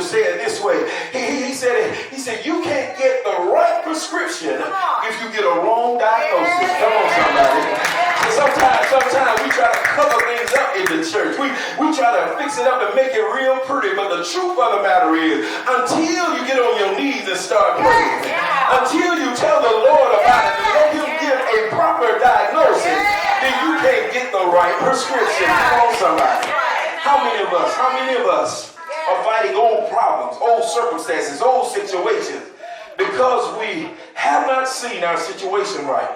to say it this way. He said, you can't get the right prescription if you get a wrong diagnosis. Come on, somebody. Sometimes we try to cover things up in the church. We try to fix it up and make it real pretty. But the truth of the matter is, until you get on your knees and start praying, until you tell the Lord about it and let him give a proper diagnosis, then you can't get the right prescription. Come on, somebody. How many of us are fighting old problems, old circumstances, old situations, because we have not seen our situation right?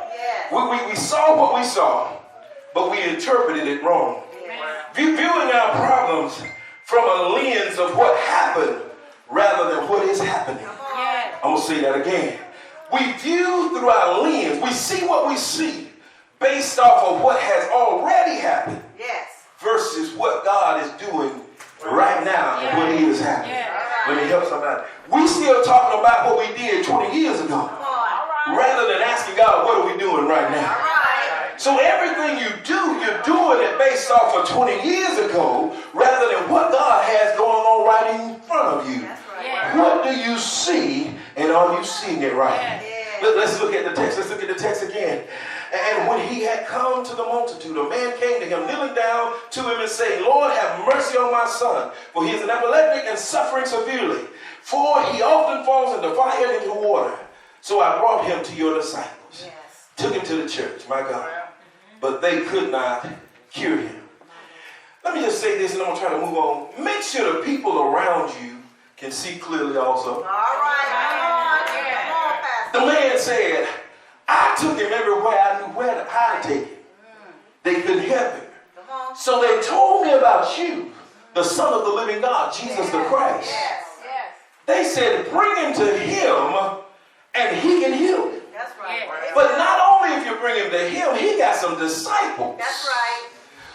We saw what we saw, but we interpreted it wrong. Viewing our problems from a lens of what happened rather than what is happening. I'm going to say that again. We view through our lens. We see what we see based off of what has already happened versus what God is doing right now and what he is happening. Let me help somebody. We still talking about what we did 20 years ago rather than asking God, what are we doing right now? So everything you do, you're doing it based off of 20 years ago rather than what God has going on right in front of you. What do you see, and are you seeing it right? Let's look at the text. Let's look at the text again. And when he had come to the multitude, a man came to him, kneeling down to him and saying, Lord, have mercy on my son, for he is an epileptic and suffering severely. For he often falls into fire and into water. So I brought him to your disciples. Took him to the church, my God. But they could not cure him. Let me just say this and I'm going to try to move on. Make sure the people around you can see clearly also. All right. The man said, I took him everywhere I knew how to take him. They couldn't help him. So they told me about you, the Son of the living God, Jesus the Christ. They said, bring him to him and he can heal him. That's right. But not only if you bring him to him, he got some disciples. That's right.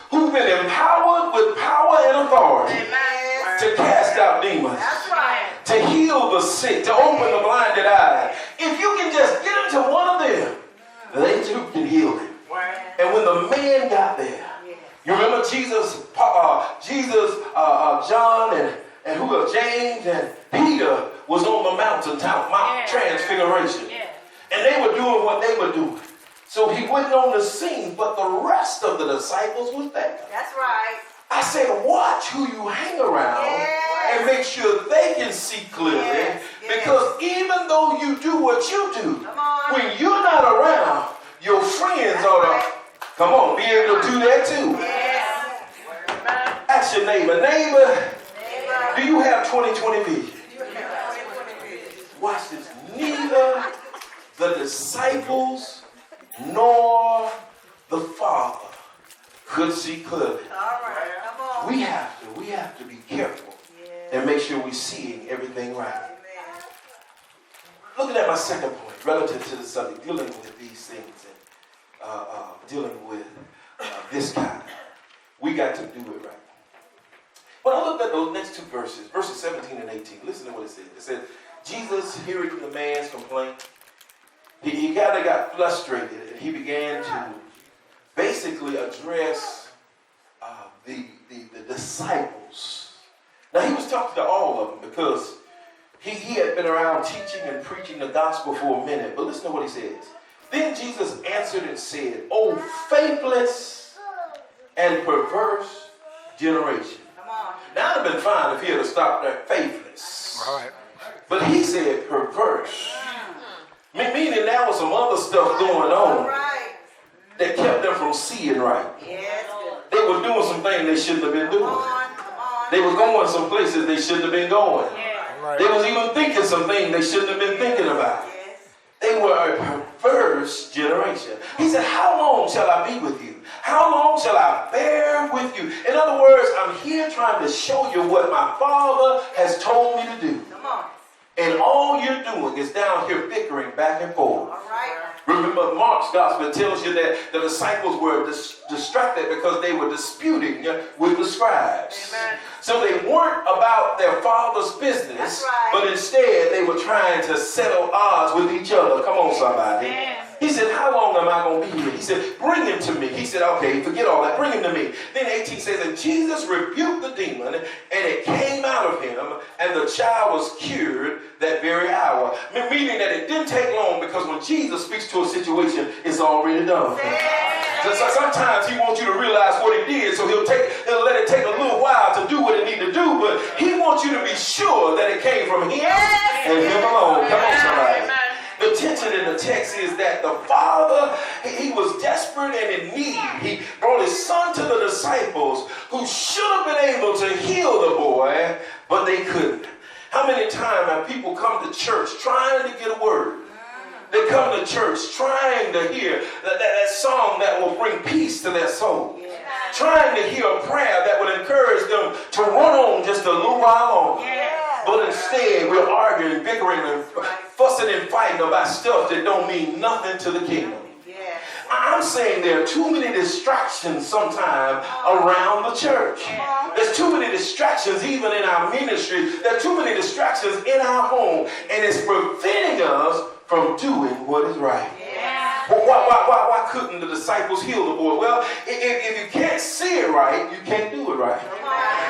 Who've been empowered with power and authority to cast out demons. That's right. To heal the sick, to open the blinded eyes. If you can just get him to one of them, they too can heal him. And when the man got there, you remember Jesus, John, and who else? James and Peter was on the mountaintop, Mount Transfiguration. And they were doing what they were doing. So he wasn't on the scene, but the rest of the disciples was there. That's right. I said, watch who you hang around and make sure they can see clearly. Because even though you do what you do, when you're not around, your friends ought to, be able to do that too. Ask your neighbor, do you have 20/20 vision? Watch this. Neither the disciples nor the Father could see clearly. We have to be careful and make sure we're seeing everything right. Looking at my second point relative to the subject, dealing with these things and dealing with this kind, we got to do it right. When I looked at those next two verses 17 and 18, listen to what it said. It said, Jesus, hearing the man's complaint, he kind of got frustrated and he began to basically address the disciples. Now he was talking to all of them because he had been around teaching and preaching the gospel for a minute. But listen to what he says. Then Jesus answered and said, "O faithless and perverse generation." Now it'd have been fine if he had stopped at faithless. Right. But he said perverse. Meaning there was some other stuff going on that kept them from seeing right. They were doing some things they shouldn't have been doing. They were going some places they shouldn't have been going. They was even thinking some things they shouldn't have been thinking about. They were a perverse generation. He said, how long shall I be with you? How long shall I bear with you? In other words, I'm here trying to show you what my Father has told me to do. And all you're doing is down here bickering back and forth. Remember, Mark's gospel tells you that the disciples were distracted because they were disputing with the scribes. So they weren't about their Father's business, but instead they were trying to settle odds with each other. Come on, somebody. He said, how long am I going to be here? He said, bring him to me. He said, okay, forget all that. Bring him to me. Then 18 says, and Jesus rebuked the demon, and it came out of him, and the child was cured that very hour. Meaning that it didn't take long, because when Jesus speaks to a situation, it's already done. So sometimes he wants you to realize what he did, so he'll let it take a little while to do what it needs to do, but he wants you to be sure that it came from him and him alone. Come on, somebody. The tension in the text is that the father, he was desperate and in need. He brought his son to the disciples who should have been able to heal the boy, but they couldn't. How many times have people come to church trying to get a word? They come to church trying to hear that song that will bring peace to their soul. Trying to hear a prayer that would encourage them to run on just a little while longer. But instead, we're arguing, bickering, and fussing and fighting about stuff that don't mean nothing to the kingdom. I'm saying there are too many distractions sometimes around the church. There's too many distractions even in our ministry. There are too many distractions in our home. And it's preventing us from doing what is right. Well, why couldn't the disciples heal the boy? Well, if you can't see it right, you can't do it right.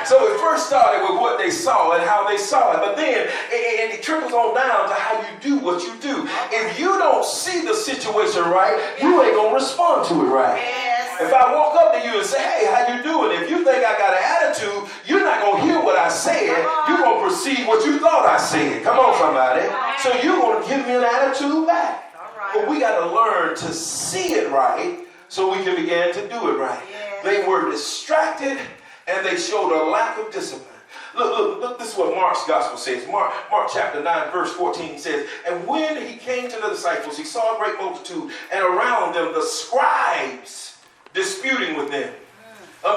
So it first started with what they saw and how they saw it. But then it trickles on down to how you do what you do. If you don't see the situation right, you ain't going to respond to it right. If I walk up to you and say, hey, how you doing? If you think I got an attitude, you're not going to hear what I said. You're going to perceive what you thought I said. Come on, somebody. So you're going to give me an attitude back. But we got to learn to see it right so we can begin to do it right. They were distracted and they showed a lack of discipline. Look, this is what Mark's gospel says. Mark chapter 9, verse 14 says, and when he came to the disciples, he saw a great multitude, and around them the scribes disputing with them.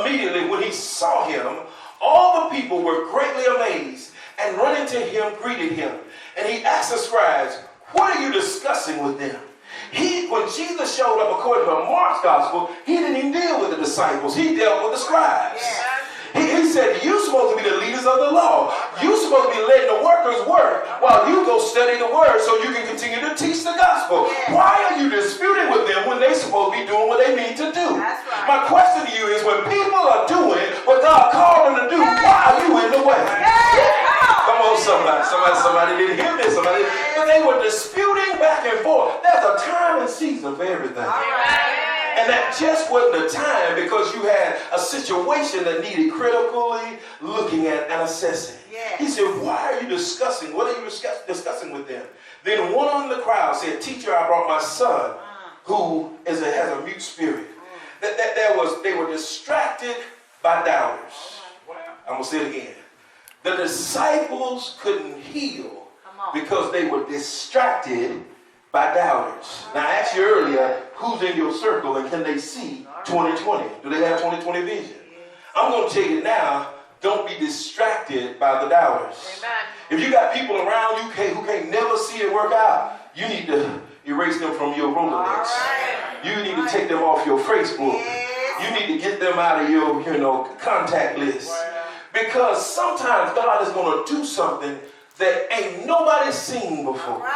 Immediately when he saw him, all the people were greatly amazed, and running to him greeted him. And he asked the scribes, what are you discussing with them? When Jesus showed up, according to Mark's gospel, he didn't even deal with the disciples. He dealt with the scribes. He said, you're supposed to be the leaders of the law. You're supposed to be letting the workers work while you go study the word so you can continue to teach the gospel. Why are you disputing with them when they're supposed to be doing what they need to do? My question to you is, when people are doing what God called them to do, why are you in the way? Come on, somebody didn't hear this. But they were disputing back and forth. There's a time and season for everything. And that just wasn't the time, because you had a situation that needed critically looking at and assessing. He said, why are you discussing? What are you discussing with them? Then one in the crowd said, teacher, I brought my son who has a mute spirit. They were distracted by doubters. I'm going to say it again. The disciples couldn't heal because they were distracted by doubters. Now, I asked you earlier, who's in your circle and can they see 2020? Do they have 2020 vision? I'm going to tell you now, don't be distracted by the doubters. If you got people around you who can't never see it work out, you need to erase them from your Rolodex. You need to take them off your Facebook. You need to get them out of your, contact list. Because sometimes God is going to do something that ain't nobody seen before.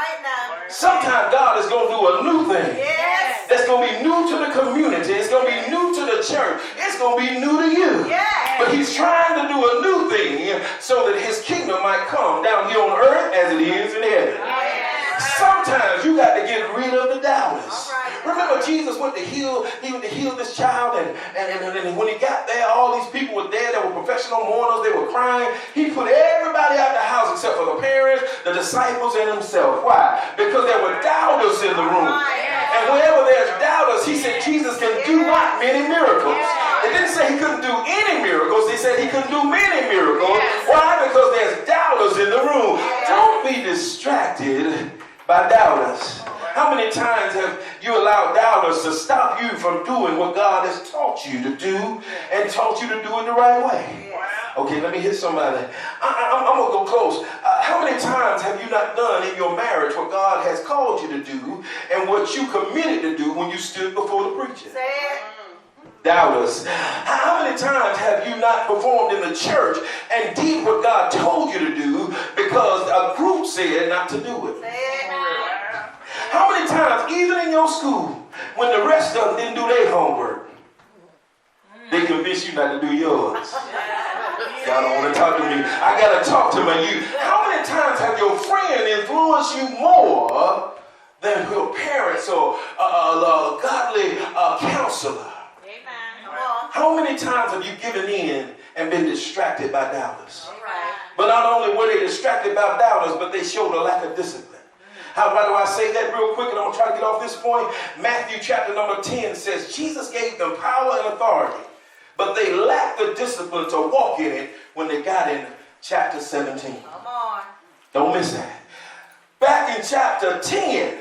Sometimes God is going to do a new thing. That's going to be new to the community. It's going to be new to the church. It's going to be new to you. But he's trying to do a new thing so that his kingdom might come down here on earth as it is in heaven. Sometimes you got to get rid of the doubters. Remember, Jesus went to heal this child, and when he got there, all these people were there. They were professional mourners. They were crying. He put everybody out the house except for the parents, the disciples, and himself. Why? Because there were doubters in the room. And wherever there's doubters, he said Jesus can do not many miracles. It didn't say he couldn't do any miracles. He said he couldn't do many miracles. Why? Because there's doubters in the room. Don't be distracted by doubters. How many times have you allowed doubters to stop you from doing what God has taught you to do and taught you to do it the right way? Okay, let me hit somebody. I'm going to go close. How many times have you not done in your marriage what God has called you to do and what you committed to do when you stood before the preacher? Doubters. How many times have you not performed in the church and did what God told you to do because a group said not to do it? How many times, even in your school, when the rest of them didn't do their homework, they convinced you not to do yours? Y'all don't want to talk to me. I got to talk to my youth. How many times have your friend influenced you more than your parents or a godly counselor? How many times have you given in and been distracted by doubters? But not only were they distracted by doubters, but they showed a lack of discipline. Why do I say that real quick? And I'm going to try to get off this point. Matthew chapter number 10 says, Jesus gave them power and authority, but they lacked the discipline to walk in it when they got in chapter 17. Come on. Don't miss that. Back in chapter 10,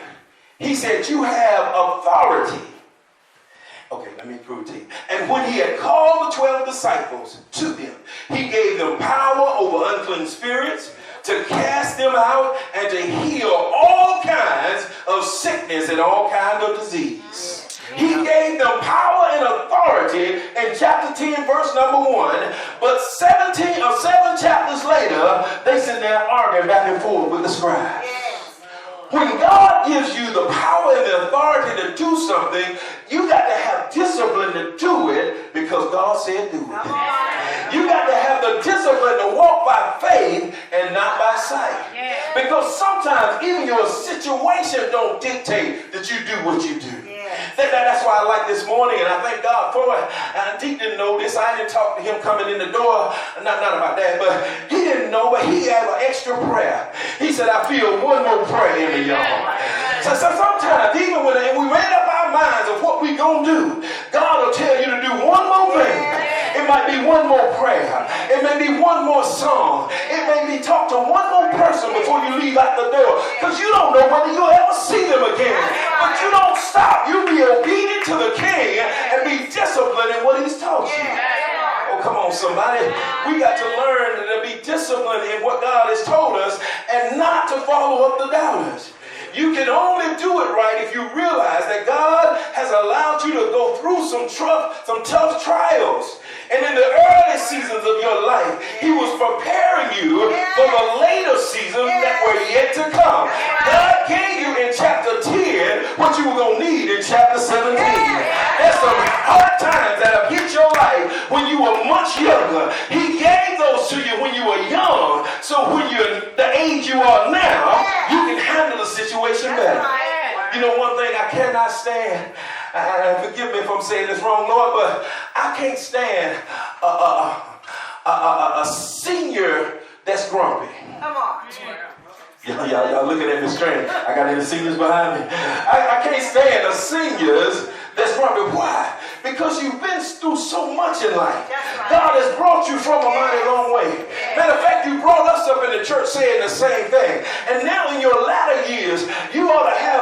he said, you have authority. Okay, let me prove it to you. And when he had called the 12 disciples to him, he gave them power over unclean spirits, to cast them out, and to heal all kinds of sickness and all kinds of disease. He gave them power and authority in chapter 10, verse number 1. But 7 chapters later, they sit there arguing back and forth with the scribes. When God gives you the power and the authority to do something, you got to have discipline to do it because God said do it. You got to have the discipline to walk by faith and not by sight. Because sometimes even your situation don't dictate that you do what you do. That's why I like this morning, and I thank God for it. And Deep didn't know this. I didn't talk to him coming in the door. Not about that, but he didn't know, but he had an extra prayer. He said, I feel one more prayer in me, y'all. So sometimes, even when we made up our minds of what we're going to do, God will tell you to do one more thing. It might be one more prayer. It may be one more song. It may be talk to one more person before you leave out the door. Because you don't know whether you'll ever see them again. But you don't stop. You be obedient to the King and be disciplined in what he's taught you. Oh, come on, somebody. We got to learn to be disciplined in what God has told us and not to follow up the doubters. You can only do it right if you realize that God has allowed you to go through some tough trials. And in the early seasons of your life, he was preparing you for the later seasons that were yet to come. God gave you in chapter 10 what you were going to need in chapter 17. There's some hard times that have hit your life when you were much younger. He gave those to you when you were young. So when you're the age you are now, you can handle the situation better. You know, one thing I cannot stand, and forgive me if I'm saying this wrong, Lord, but I can't stand a senior that's grumpy. Come on. Y'all looking at me strange. I got any seniors behind me. I can't stand the seniors that's grumpy. Why? Because you've been through so much in life. God has brought you from a mighty long way. Matter of fact, you brought us up in the church saying the same thing. And now in your latter years, you ought to have